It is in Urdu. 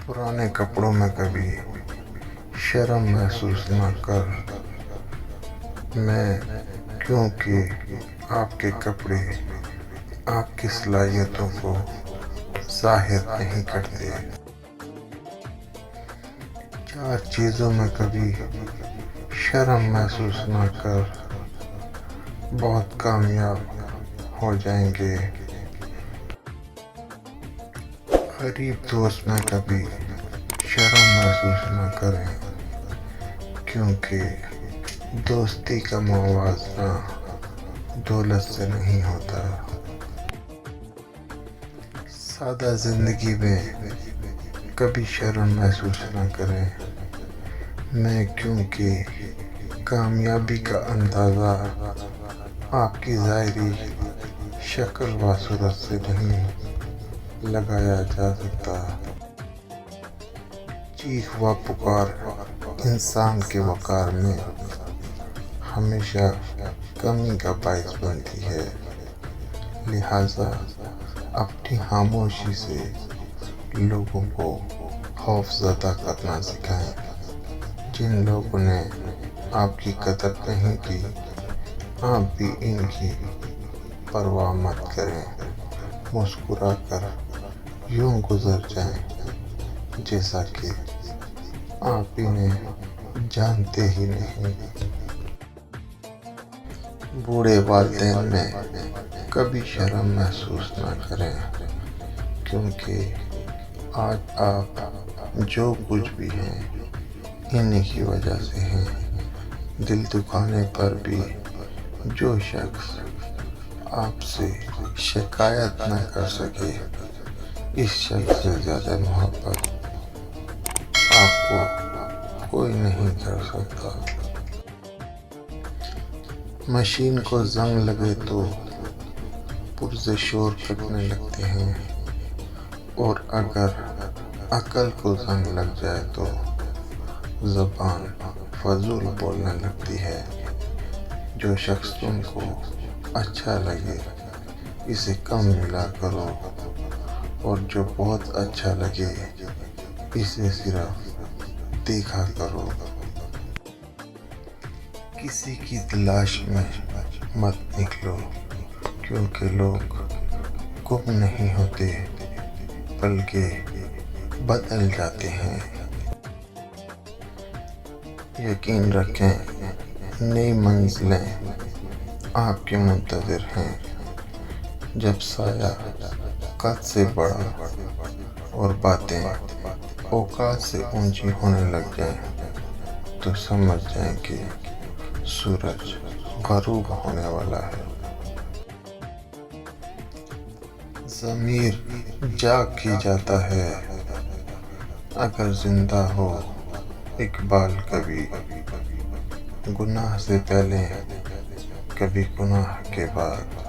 پرانے کپڑوں میں کبھی شرم محسوس نہ کر میں، کیونکہ آپ کے کپڑے آپ کی صلاحیتوں کو ظاہر نہیں کرتے۔ 4 چیزوں میں کبھی شرم محسوس نہ کر، بہت کامیاب ہو جائیں گے۔ غریب دوست میں کبھی شرم محسوس نہ کریں، کیونکہ دوستی کا موازنہ دولت سے نہیں ہوتا۔ سادہ زندگی میں کبھی شرم محسوس نہ کریں میں، کیونکہ کامیابی کا اندازہ آپ کی ظاہری شکل و صورت سے نہیں لگایا جا سکتا۔ چیخ و پکار انسان کے وقار میں ہمیشہ کمی کا باعث بنتی ہے، لہٰذا اپنی خاموشی سے لوگوں کو خوف زدہ کرنا سکھائیں۔ جن لوگوں نے آپ کی قدر نہیں کی، آپ بھی ان کی پرواہ مت کریں، مسکرا کر یوں گزر جائیں جیسا کہ آپ انہیں جانتے ہی نہیں۔ بوڑھے والدین میں کبھی شرم محسوس نہ کریں، کیونکہ آج آپ جو کچھ بھی ہیں انہی کی وجہ سے ہیں۔ دل دکھانے پر بھی جو شخص آپ سے شکایت نہ کر سکے، اس شخص سے زیادہ محبت آپ کو کوئی نہیں کر سکتا۔ مشین کو زنگ لگے تو پرزے شور کرنے لگتے ہیں، اور اگر عقل کو زنگ لگ جائے تو زبان فضول بولنے لگتی ہے۔ جو شخص تم کو اچھا لگے اسے کم ملا کرو، اور جو بہت اچھا لگے اسے صرف دیکھا کرو۔ کسی کی تلاش میں مت نکلو، کیونکہ لوگ گم نہیں ہوتے بلکہ بدل جاتے ہیں۔ یقین رکھیں نئی منزلیں آپ کے منتظر ہیں۔ جب سایہ قد سے بڑا اور باتیں اوقات سے اونچی ہونے لگ جائیں تو سمجھ جائیں کہ سورج غروب ہونے والا ہے۔ ضمیر جاگ ہی جاتا ہے اگر زندہ ہو اقبال کبھی، گناہ سے پہلے کبھی گناہ کے بعد۔